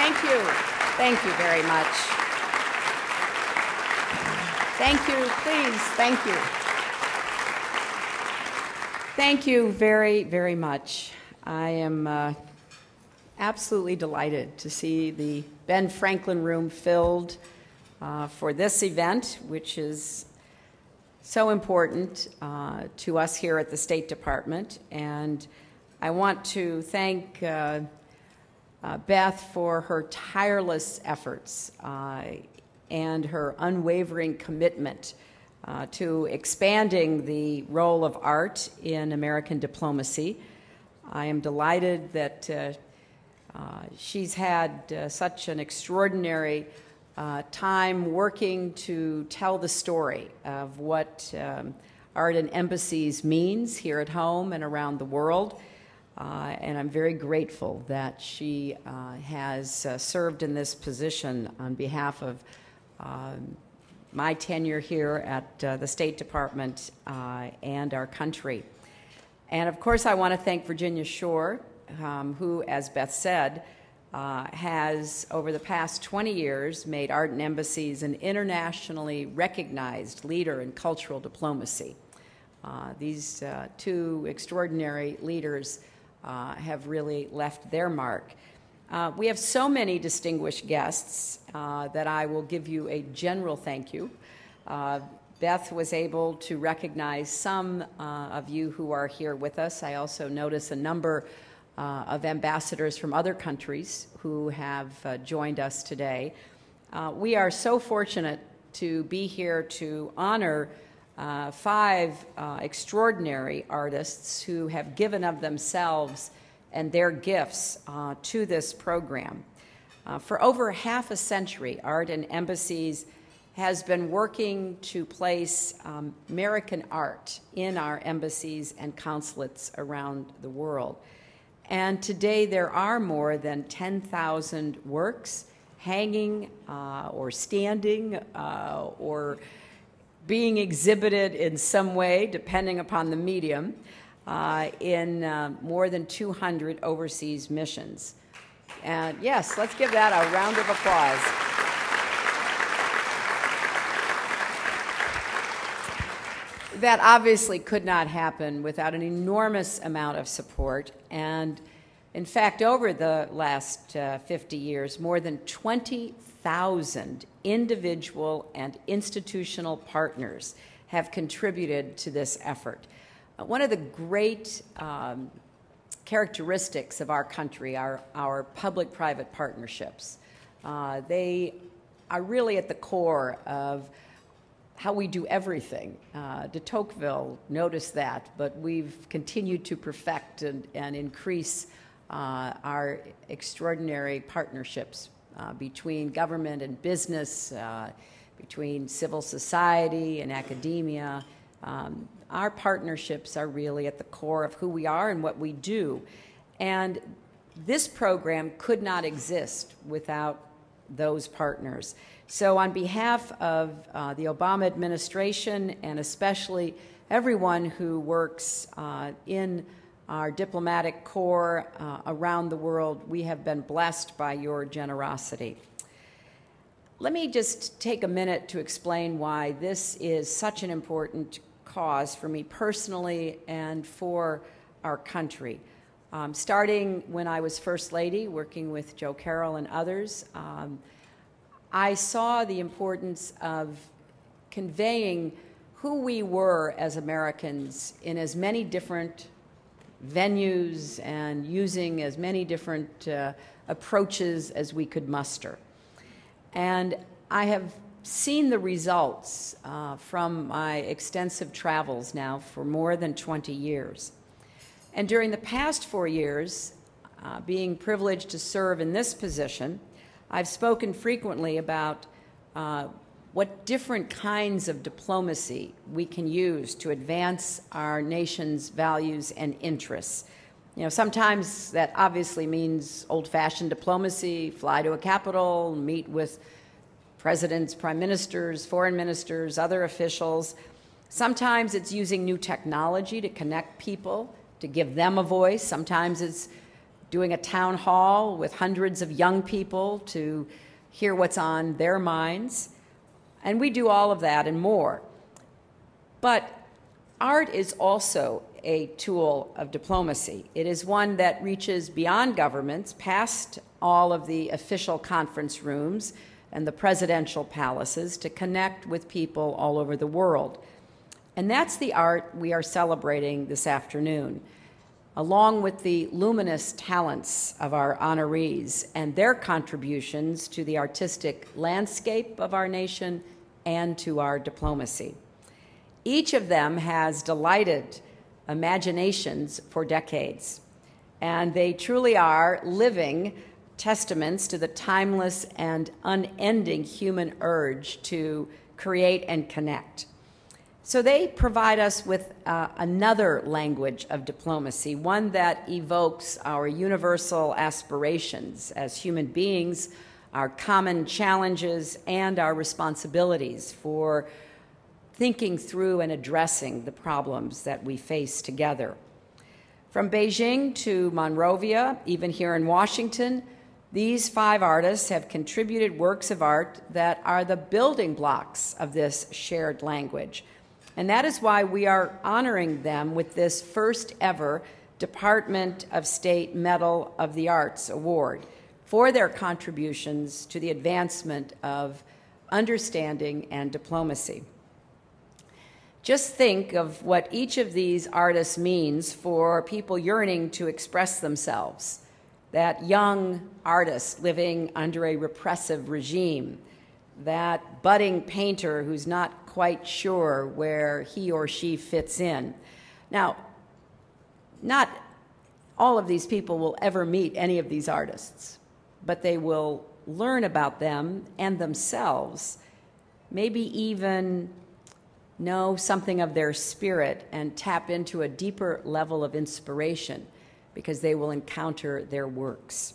Thank you. Thank you very much. Thank you, please. Thank you. Thank you very, very much. I am absolutely delighted to see the Ben Franklin Room filled for this event, which is so important to us here at the State Department. And I want to thank Beth for her tireless efforts and her unwavering commitment to expanding the role of art in American diplomacy. I am delighted that she's had such an extraordinary time working to tell the story of what art in embassies means here at home and around the world. And I'm very grateful that she has served in this position on behalf of my tenure here at the State Department and our country. And of course, I want to thank Virginia Shore, who, as Beth said, has, over the past 20 years, made Art in Embassies an internationally recognized leader in cultural diplomacy. These two extraordinary leaders have really left their mark. We have so many distinguished guests that I will give you a general thank you. Beth was able to recognize some of you who are here with us. I also notice a number of ambassadors from other countries who have joined us today. We are so fortunate to be here to honor 5 extraordinary artists who have given of themselves and their gifts to this program. For over half a century, Art in Embassies has been working to place American art in our embassies and consulates around the world. And today there are more than 10,000 works hanging or standing or being exhibited in some way, depending upon the medium, in more than 200 overseas missions. And yes, let's give that a round of applause. That obviously could not happen without an enormous amount of support. And in fact, over the last 50 years, more than 20,000 individual and institutional partners have contributed to this effort. One of the great characteristics of our country are our public-private partnerships. They are really at the core of how we do everything. De Tocqueville noticed that, but we've continued to perfect and increase our extraordinary partnerships between government and business, between civil society and academia. Our partnerships are really at the core of who we are and what we do. And this program could not exist without those partners. So on behalf of the Obama administration and especially everyone who works in our diplomatic corps around the world, we have been blessed by your generosity. Let me just take a minute to explain why this is such an important cause for me personally and for our country. Starting when I was First Lady, working with Joe Carroll and others, I saw the importance of conveying who we were as Americans in as many different venues and using as many different approaches as we could muster. And I have seen the results from my extensive travels now for more than 20 years. And during the past 4 years, being privileged to serve in this position, I've spoken frequently about what different kinds of diplomacy we can use to advance our nation's values and interests. You know, sometimes that obviously means old-fashioned diplomacy, fly to a capital, meet with presidents, prime ministers, foreign ministers, other officials. Sometimes it's using new technology to connect people, to give them a voice. Sometimes it's doing a town hall with hundreds of young people to hear what's on their minds. And we do all of that and more. But art is also a tool of diplomacy. It is one that reaches beyond governments, past all of the official conference rooms and the presidential palaces, to connect with people all over the world. And that's the art we are celebrating this afternoon, along with the luminous talents of our honorees and their contributions to the artistic landscape of our nation and to our diplomacy. Each of them has delighted imaginations for decades, and they truly are living testaments to the timeless and unending human urge to create and connect. So they provide us with another language of diplomacy, one that evokes our universal aspirations as human beings, our common challenges, and our responsibilities for thinking through and addressing the problems that we face together. From Beijing to Monrovia, even here in Washington, these 5 artists have contributed works of art that are the building blocks of this shared language. And that is why we are honoring them with this first ever Department of State Medal of the Arts Award for their contributions to the advancement of understanding and diplomacy. Just think of what each of these artists means for people yearning to express themselves. That young artist living under a repressive regime, that budding painter who's not quite sure where he or she fits in. Now, not all of these people will ever meet any of these artists, but they will learn about them and themselves, maybe even know something of their spirit and tap into a deeper level of inspiration because they will encounter their works.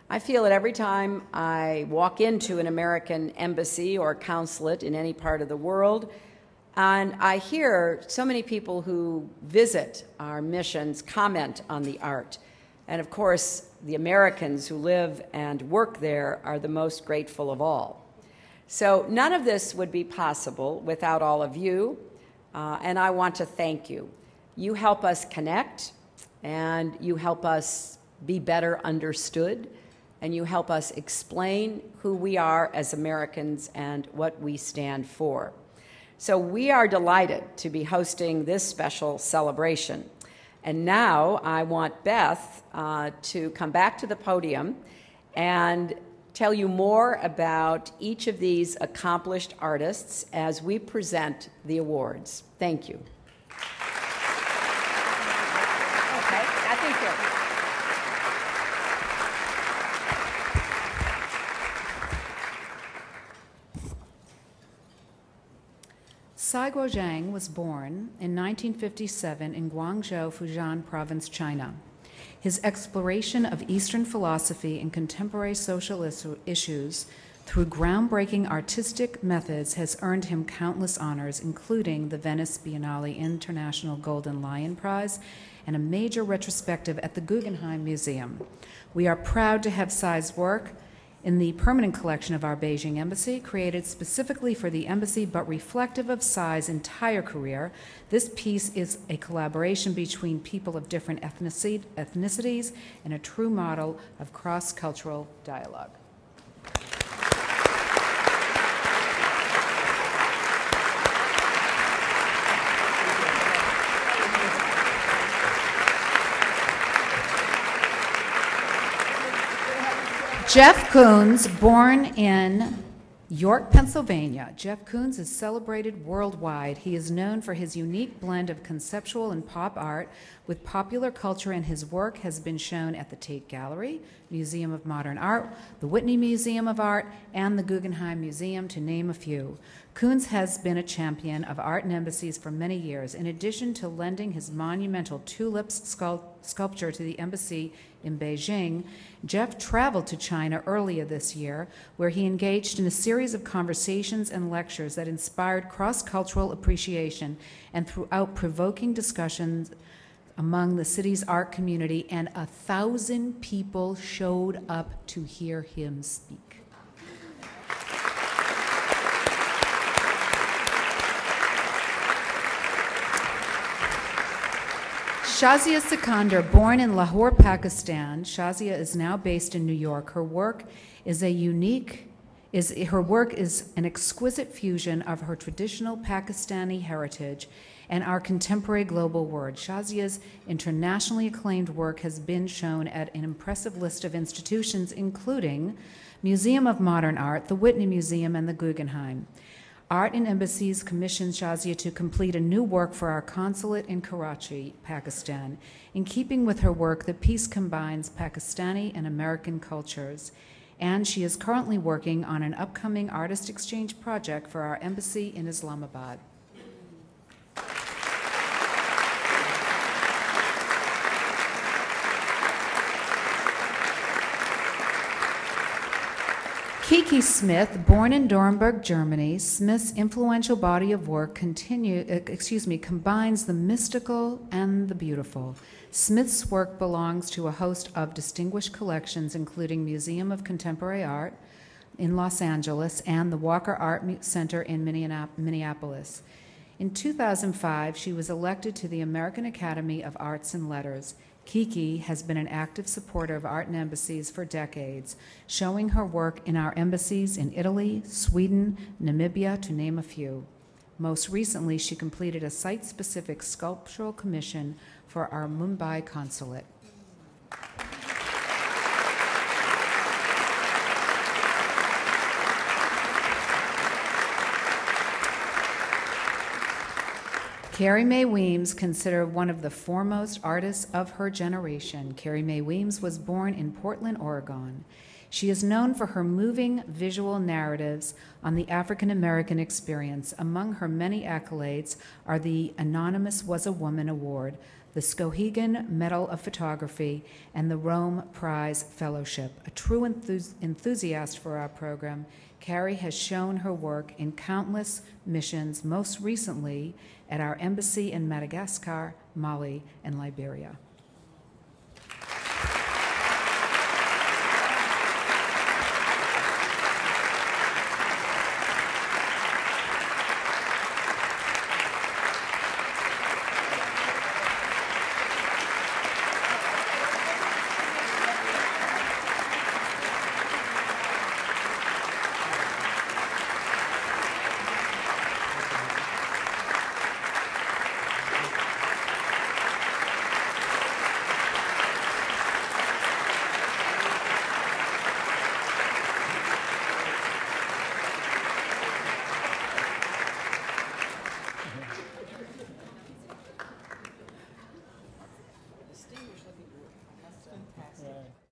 I feel it every time I walk into an American embassy or consulate in any part of the world, and I hear so many people who visit our missions comment on the art. And of course, the Americans who live and work there are the most grateful of all. So none of this would be possible without all of you, and I want to thank you. You help us connect, and you help us be better understood, and you help us explain who we are as Americans and what we stand for. So we are delighted to be hosting this special celebration. And now I want Beth to come back to the podium and tell you more about each of these accomplished artists as we present the awards. Thank you. Okay, I think you're... Cai Guozhang was born in 1957 in Guangzhou, Fujian Province, China. His exploration of Eastern philosophy and contemporary social issues through groundbreaking artistic methods has earned him countless honors, including the Venice Biennale International Golden Lion Prize and a major retrospective at the Guggenheim Museum. We are proud to have Cai's work in the permanent collection of our Beijing Embassy, created specifically for the Embassy but reflective of Cai's entire career. This piece is a collaboration between people of different ethnicities and a true model of cross-cultural dialogue. Jeff Koons, born in York, Pennsylvania. Jeff Koons is celebrated worldwide. He is known for his unique blend of conceptual and pop art with popular culture, and his work has been shown at the Tate Gallery, Museum of Modern Art, the Whitney Museum of Art, and the Guggenheim Museum, to name a few. Koons has been a champion of art and embassies for many years. In addition to lending his monumental tulips sculpture to the embassy in Beijing, Jeff traveled to China earlier this year, where he engaged in a series of conversations and lectures that inspired cross-cultural appreciation and throughout provoking discussions among the city's art community, and 1,000 people showed up to hear him speak. Shazia Sikandar, born in Lahore, Pakistan, Shazia is now based in New York. Her work is an exquisite fusion of her traditional Pakistani heritage and our contemporary global world. Shazia's internationally acclaimed work has been shown at an impressive list of institutions, including Museum of Modern Art, the Whitney Museum, and the Guggenheim. Art and Embassies commissioned Shazia to complete a new work for our consulate in Karachi, Pakistan. In keeping with her work, the piece combines Pakistani and American cultures, and she is currently working on an upcoming artist exchange project for our embassy in Islamabad. Kiki Smith, born in Dornberg, Germany, Smith's influential body of work combines the mystical and the beautiful. Smith's work belongs to a host of distinguished collections, including Museum of Contemporary Art in Los Angeles and the Walker Art Center in Minneapolis. In 2005, she was elected to the American Academy of Arts and Letters. Kiki has been an active supporter of art and embassies for decades, showing her work in our embassies in Italy, Sweden, Namibia, to name a few. Most recently, she completed a site-specific sculptural commission for our Mumbai consulate. Carrie Mae Weems, considered one of the foremost artists of her generation. Carrie Mae Weems was born in Portland, Oregon. She is known for her moving visual narratives on the African American experience. Among her many accolades are the Anonymous Was a Woman Award, the Skowhegan Medal of Photography, and the Rome Prize Fellowship. A true enthusiast for our program, Carrie has shown her work in countless missions, most recently at our embassy in Madagascar, Mali, and Liberia. Distinguished looking group. That's fantastic. Right.